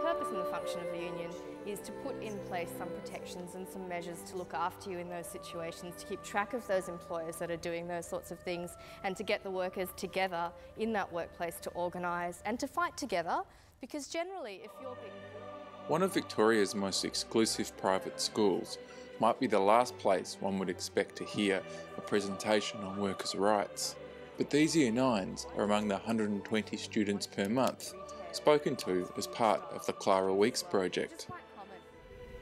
purpose and the function of the union is to put in place some protections and some measures to look after you in those situations, to keep track of those employers that are doing those sorts of things, and to get the workers together in that workplace to organise and to fight together, because generally if you're being... One of Victoria's most exclusive private schools might be the last place one would expect to hear a presentation on workers' rights. But these Year 9s are among the 120 students per month spoken to as part of the Clara Weeks project.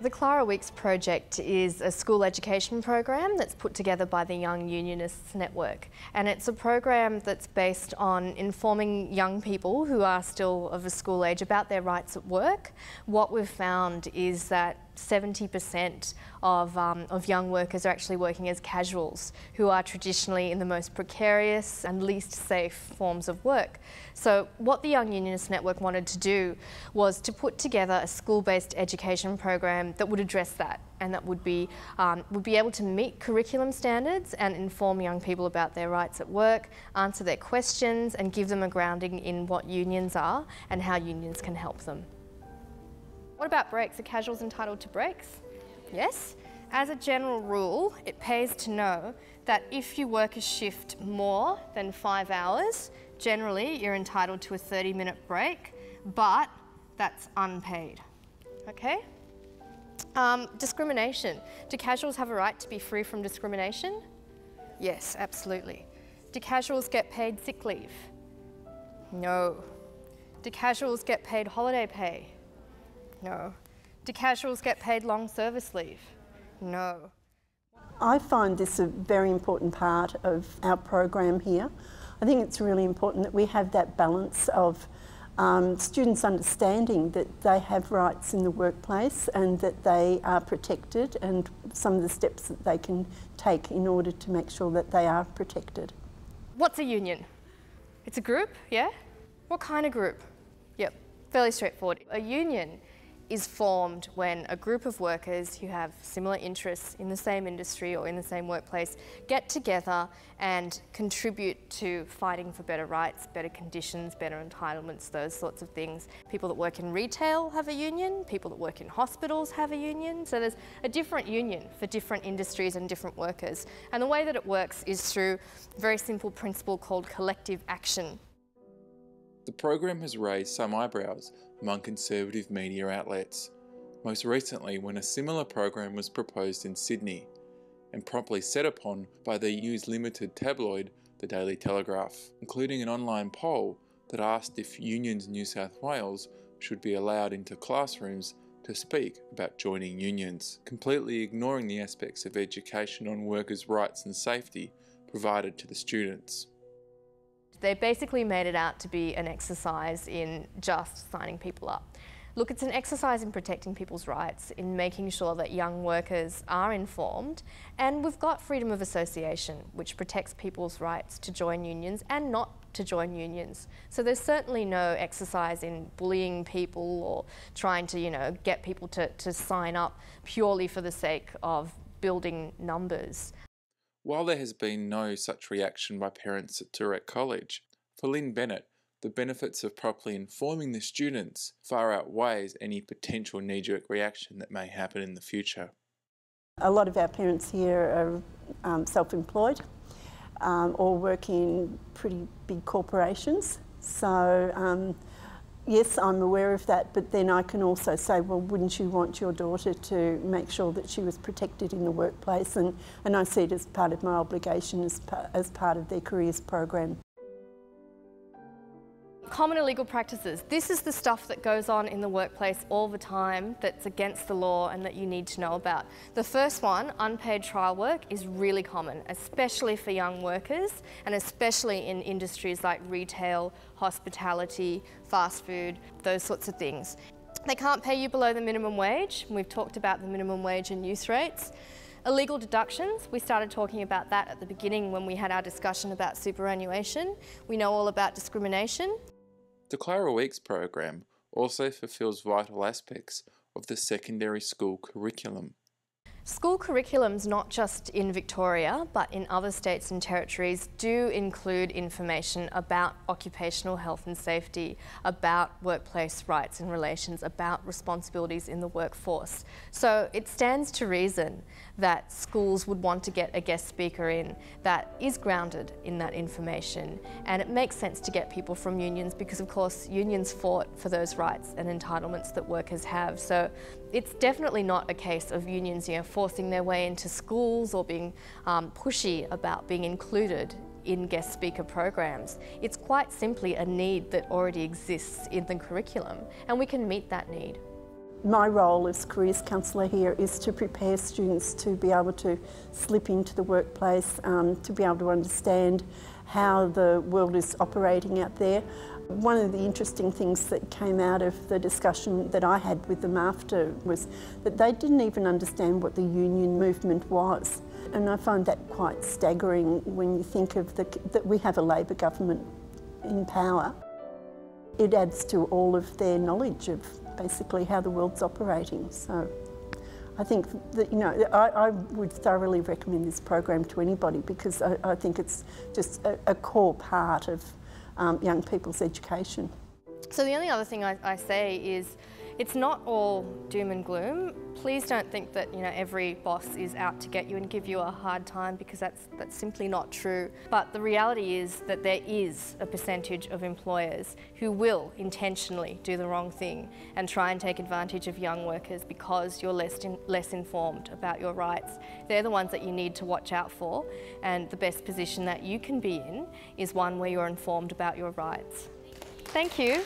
The Clara Weeks project is a school education program that's put together by the Young Unionists network, and it's a program that's based on informing young people who are still of a school age about their rights at work. What we've found is that 70% of young workers are actually working as casuals, who are traditionally in the most precarious and least safe forms of work. So what the Young Unionists Network wanted to do was to put together a school-based education program that would address that, and that would be able to meet curriculum standards and inform young people about their rights at work, answer their questions, and give them a grounding in what unions are and how unions can help them. What about breaks? Are casuals entitled to breaks? Yes. As a general rule, it pays to know that if you work a shift more than 5 hours, generally you're entitled to a 30-minute break, but that's unpaid. Okay? Discrimination. Do casuals have a right to be free from discrimination? Yes, absolutely. Do casuals get paid sick leave? No. Do casuals get paid holiday pay? No. Do casuals get paid long service leave? No. I find this a very important part of our program here. I think it's really important that we have that balance of students understanding that they have rights in the workplace and that they are protected, and some of the steps that they can take in order to make sure that they are protected. What's a union? It's a group, yeah? What kind of group? Yep, fairly straightforward. A union is formed when a group of workers who have similar interests in the same industry or in the same workplace get together and contribute to fighting for better rights, better conditions, better entitlements, those sorts of things. People that work in retail have a union, people that work in hospitals have a union, so there's a different union for different industries and different workers. And the way that it works is through a very simple principle called collective action. The program has raised some eyebrows among conservative media outlets, most recently when a similar program was proposed in Sydney, and promptly set upon by the News Limited tabloid, The Daily Telegraph, including an online poll that asked if Unions New South Wales should be allowed into classrooms to speak about joining unions, completely ignoring the aspects of education on workers' rights and safety provided to the students. They basically made it out to be an exercise in just signing people up. Look, it's an exercise in protecting people's rights, in making sure that young workers are informed, and we've got freedom of association, which protects people's rights to join unions and not to join unions. So there's certainly no exercise in bullying people or trying to, get people to sign up purely for the sake of building numbers. While there has been no such reaction by parents at Direct College, for Lynn Bennett, the benefits of properly informing the students far outweighs any potential knee-jerk reaction that may happen in the future. A lot of our parents here are self-employed or work in pretty big corporations. So yes, I'm aware of that, but then I can also say, well, wouldn't you want your daughter to make sure that she was protected in the workplace? And I see it as part of my obligation as part of their careers program. Common illegal practices. This is the stuff that goes on in the workplace all the time that's against the law and that you need to know about. The first one, unpaid trial work, is really common, especially for young workers and especially in industries like retail, hospitality, fast food, those sorts of things. They can't pay you below the minimum wage. We've talked about the minimum wage and youth rates. Illegal deductions, we started talking about that at the beginning when we had our discussion about superannuation. We know all about discrimination. The Clara Weeks program also fulfills vital aspects of the secondary school curriculum. School curriculums, not just in Victoria, but in other states and territories, do include information about occupational health and safety, about workplace rights and relations, about responsibilities in the workforce. So it stands to reason that schools would want to get a guest speaker in that is grounded in that information. And it makes sense to get people from unions because, of course, unions fought for those rights and entitlements that workers have. So it's definitely not a case of unions, forcing their way into schools or being pushy about being included in guest speaker programs. It's quite simply a need that already exists in the curriculum, and we can meet that need. My role as careers counsellor here is to prepare students to be able to slip into the workplace, to be able to understand how the world is operating out there. One of the interesting things that came out of the discussion that I had with them after was that they didn't even understand what the union movement was. And I find that quite staggering when you think of that we have a Labor government in power. It adds to all of their knowledge of basically how the world's operating. So I think that, I would thoroughly recommend this program to anybody because I think it's just a core part of young people's education. So the only other thing I say is it's not all doom and gloom. Please don't think that every boss is out to get you and give you a hard time, because that's simply not true. But the reality is that there is a percentage of employers who will intentionally do the wrong thing and try and take advantage of young workers because you're less informed about your rights. They're the ones that you need to watch out for, and the best position that you can be in is one where you're informed about your rights. Thank you.